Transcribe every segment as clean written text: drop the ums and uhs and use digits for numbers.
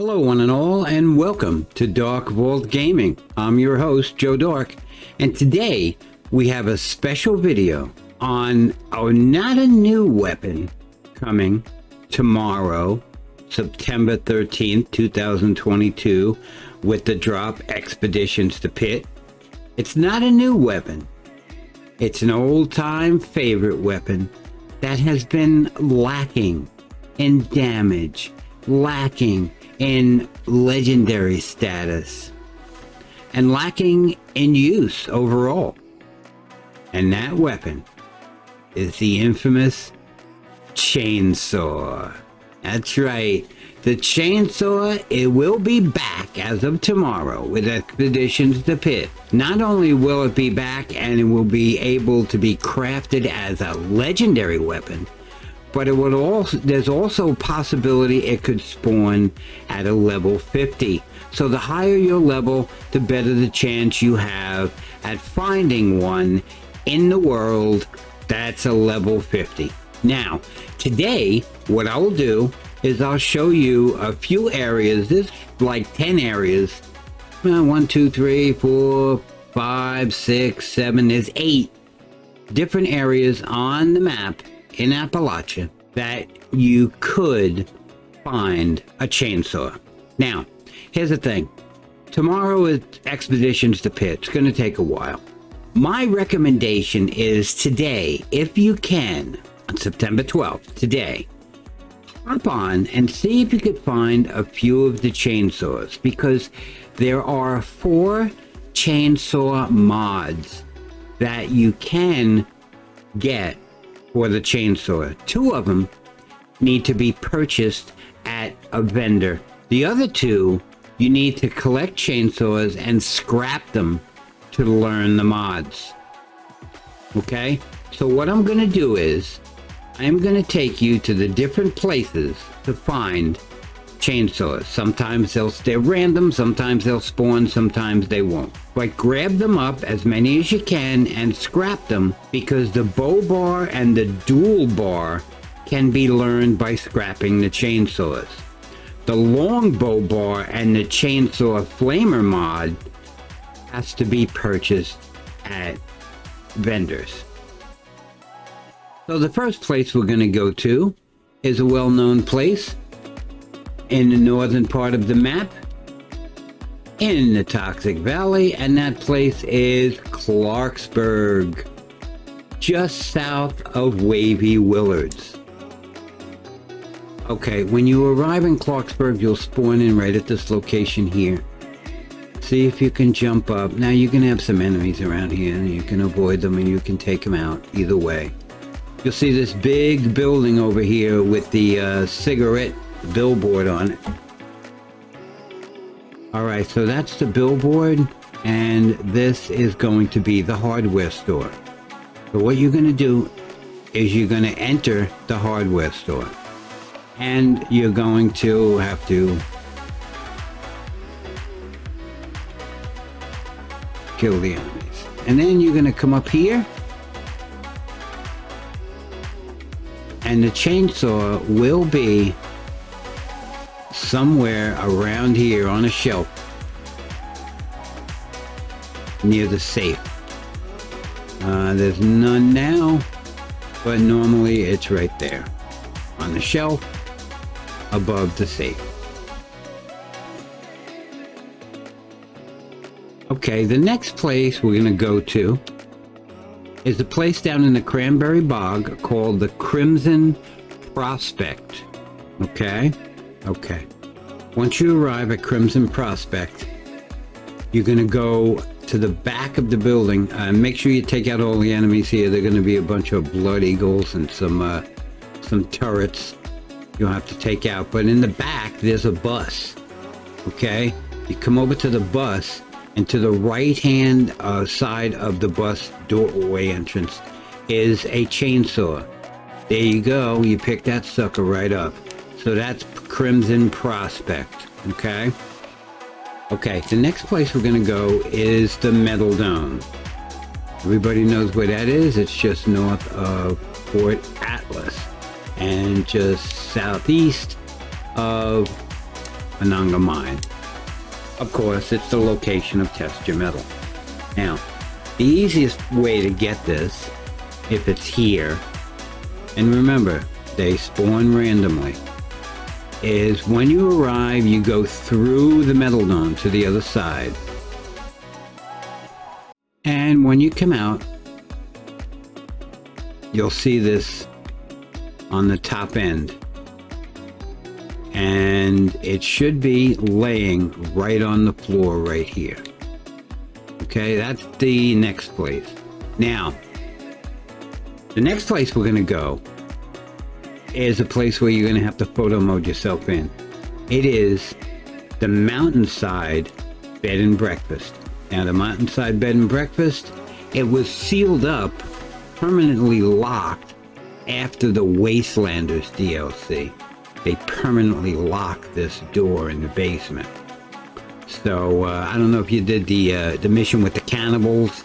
Hello, one and all, and welcome to Dark Vault Gaming. I'm your host, Joe Dark, and today we have a special video on not a new weapon coming tomorrow, September 13th, 2022, with the drop Expeditions to Pit. It's not a new weapon. It's an old-time favorite weapon that has been lacking in damage, lacking in legendary status, and lacking in use overall. And that weapon is the infamous chainsaw. That's right, the chainsaw. It will be back as of tomorrow with Expeditions to Pit. Not only will it be back and it will be able to be crafted as a legendary weapon, but it would also, there's also a possibility it could spawn at a level 50. So the higher your level, the better the chance you have at finding one in the world that's a level 50. Now, today, what I will do is I'll show you a few areas. There's like 10 areas. 1, 2, 3, 4, 5, 6, 7, there's 8 different areas on the map in Appalachia that you could find a chainsaw. Now, here's the thing. Tomorrow is Expeditions to Pit. It's going to take a while. My recommendation is today, if you can, on September 12th, today, hop on and see if you could find a few of the chainsaws, because there are 4 chainsaw mods that you can get for the chainsaw. 2 of them need to be purchased at a vendor. The other 2, you need to collect chainsaws and scrap them to learn the mods. Okay? So what I'm going to do is, I'm going to take you to the different places to find chainsaws. Sometimes they're random, sometimes they'll spawn, sometimes they won't. But grab them up, as many as you can, and scrap them, because the bow bar and the dual bar can be learned by scrapping the chainsaws. The long bow bar and the chainsaw flamer mod has to be purchased at vendors. So the first place we're going to go to is a well-known place in the northern part of the map, in the Toxic Valley, and that place is Clarksburg, just south of Wavy Willards. Okay, when you arrive in Clarksburg, you'll spawn in right at this location here. See if you can jump up. Now you're going to have some enemies around here, and you can avoid them and you can take them out either way. You'll see this big building over here with the cigarette billboard on it. All right, so that's the billboard, and this is going to be the hardware store. So what you're going to do is you're going to enter the hardware store, and you're going to have to kill the enemies, and then you're going to come up here, and the chainsaw will be somewhere around here on a shelf near the safe. There's none now, but normally it's right there on the shelf above the safe. Okay, the next place we're going to go to is a place down in the Cranberry Bog called the Crimson Prospect. Okay? Once you arrive at Crimson Prospect, you're going to go to the back of the building. Make sure you take out all the enemies here. They're going to be a bunch of blood eagles and some turrets you'll have to take out. But in the back, there's a bus. Okay? You come over to the bus, and to the right-hand side of the bus doorway entrance is a chainsaw. There you go. You pick that sucker right up. So that's Crimson Prospect. Okay? Okay, the next place we're going to go is the Metal Dome. Everybody knows where that is. It's just north of Fort Atlas and just southeast of Ananga Mine. Of course, it's the location of Test Your Metal. Now, the easiest way to get this, if it's here, and remember, they spawn randomly, is when you arrive, you go through the metal dome to the other side. And when you come out, you'll see this on the top end. And it should be laying right on the floor right here. Okay, that's the next place. Now, the next place we're going to go is a place where you're going to have to photo mode yourself in. It is the Mountainside Bed and Breakfast. Now, the Mountainside Bed and Breakfast, it was sealed up, permanently locked after the Wastelanders DLC. They permanently locked this door in the basement. So I don't know if you did the mission with the cannibals,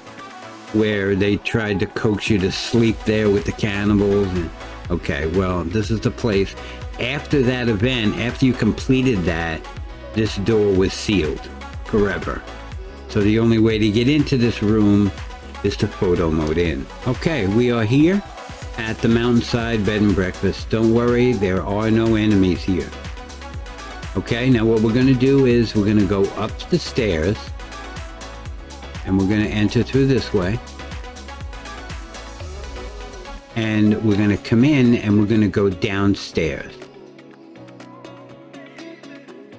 where they tried to coax you to sleep there with the cannibals. And, okay, well, this is the place. After that event, after you completed that, this door was sealed forever. So the only way to get into this room is to photo mode in. Okay, we are here at the Mountainside Bed and Breakfast. Don't worry, there are no enemies here. Okay, now what we're going to do is we're going to go up the stairs and we're going to enter through this way. And we're going to come in and we're going to go downstairs.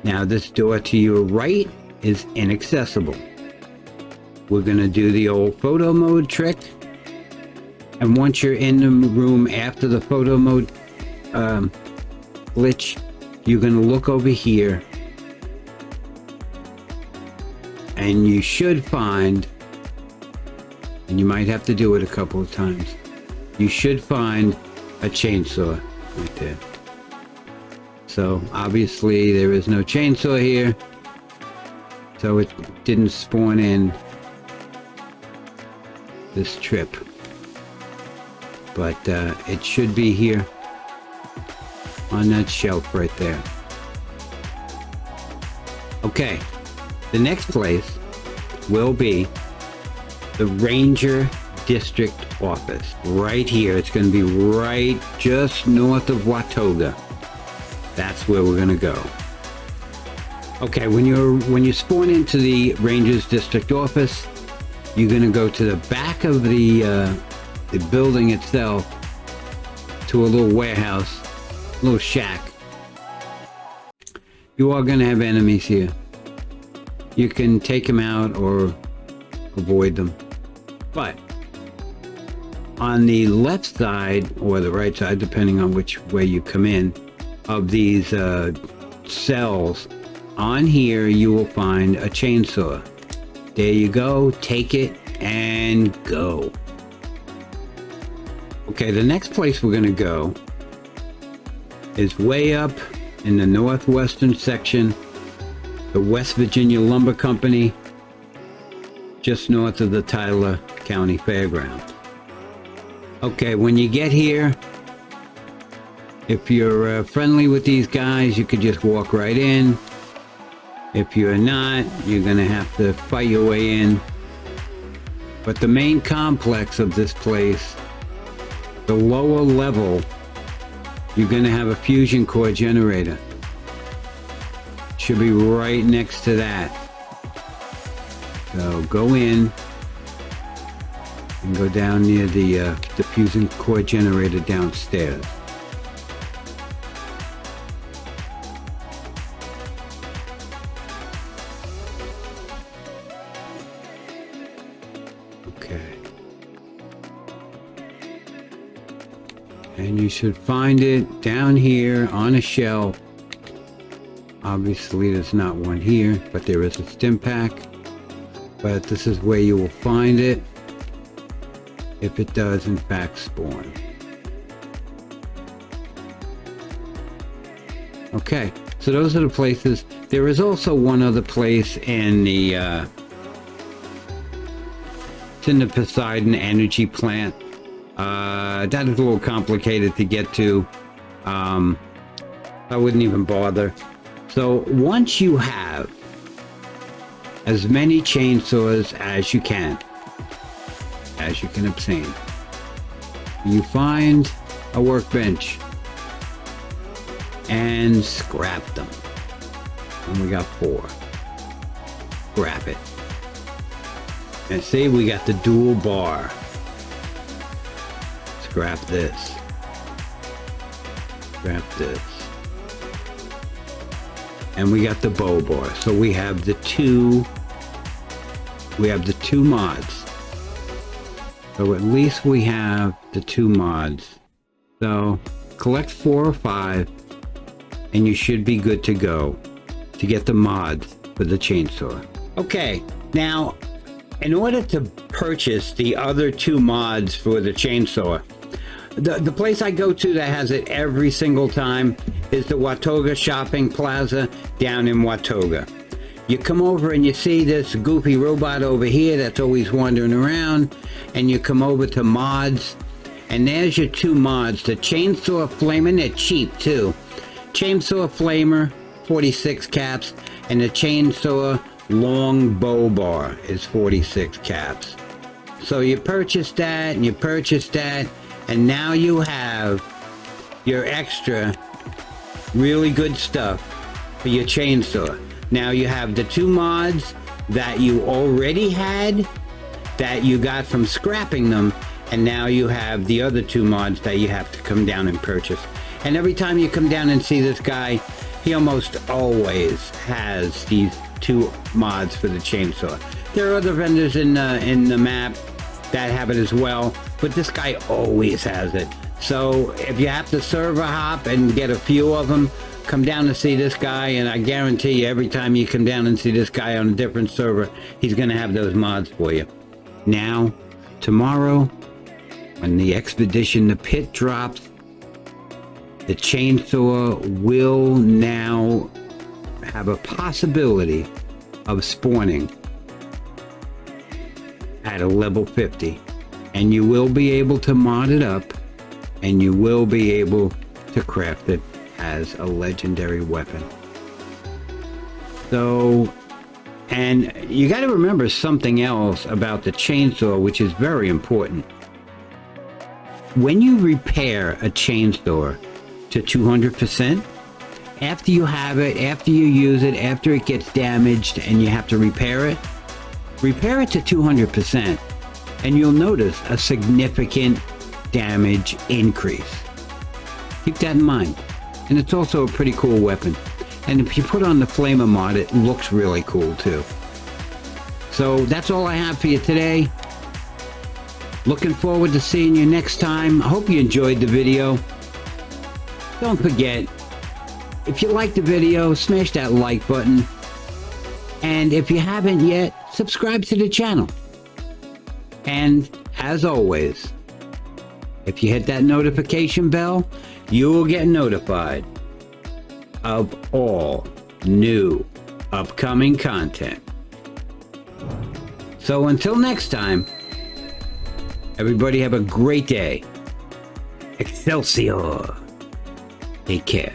Now this door to your right is inaccessible. We're going to do the old photo mode trick. And once you're in the room after the photo mode glitch, you're going to look over here and you should find, and you might have to do it a couple of times, you should find a chainsaw right there. So obviously there is no chainsaw here, so it didn't spawn in this trip. But it should be here on that shelf right there. Okay, the next place will be the Ranger District Office. Right here, it's going to be right just north of Watoga. That's where we're going to go. Okay, when you spawn into the Rangers District Office, you're going to go to the back of the building itself to a little warehouse, a little shack. You are going to have enemies here. You can take them out or avoid them. But on the left side or the right side, depending on which way you come in, of these cells, on here you will find a chainsaw. There you go, take it and go. Okay, the next place we're going to go is way up in the northwestern section, the West Virginia Lumber Company, just north of the Tyler County Fairgrounds. Okay, when you get here, if you're friendly with these guys, you could just walk right in. If you're not, you're going to have to fight your way in. But the main complex of this place, the lower level, you're going to have a fusion core generator. Should be right next to that. So go in and go down near the fusion core generator downstairs. And you should find it down here on a shelf. Obviously there's not one here, but there is a stim pack. But this is where you will find it if it does in fact spawn. Okay, so those are the places. There is also one other place in the it's in the Poseidon Energy Plant. That is a little complicated to get to. I wouldn't even bother. So once you have as many chainsaws as you can obtain, you find a workbench and scrap them. And we got 4. Scrap it. And see, we got the dual bar. Scrap this. Scrap this. And we got the bow bar. So we have the two mods. So at least we have the 2 mods. So collect 4 or 5 and you should be good to go to get the mods for the chainsaw. Okay, now in order to purchase the other 2 mods for the chainsaw, the place I go to that has it every single time is the Watoga Shopping Plaza down in Watoga. You come over and you see this goofy robot over here that's always wandering around, and you come over to mods, and there's your 2 mods. The Chainsaw Flamer, they're cheap too. Chainsaw Flamer, 46 caps, and the Chainsaw Long Bow Bar is 46 caps. So you purchase that, and you purchase that, and now you have your extra really good stuff for your chainsaw. Now you have the 2 mods that you already had that you got from scrapping them, and now you have the other 2 mods that you have to come down and purchase. And every time you come down and see this guy, he almost always has these 2 mods for the chainsaw. There are other vendors in the map that have it as well, but this guy always has it. So if you have to server hop and get a few of them, come down to see this guy, and I guarantee you every time you come down and see this guy on a different server, he's going to have those mods for you. Now, tomorrow, when the Expedition the Pit drops, the chainsaw will now have a possibility of spawning at a level 50, and you will be able to mod it up, and you will be able to craft it as a legendary weapon. So, and you got to remember something else about the chainsaw, which is very important. When you repair a chainsaw to 200%, after you have it, after you use it, after it gets damaged and you have to repair it to 200%, and you'll notice a significant damage increase. Keep that in mind. And it's also a pretty cool weapon. And if you put on the Flamer mod, it looks really cool too. So that's all I have for you today. Looking forward to seeing you next time. I hope you enjoyed the video. Don't forget, if you liked the video, smash that like button. And if you haven't yet, subscribe to the channel. And as always, if you hit that notification bell, you will get notified of all new upcoming content. So until next time, everybody have a great day. Excelsior. Take care.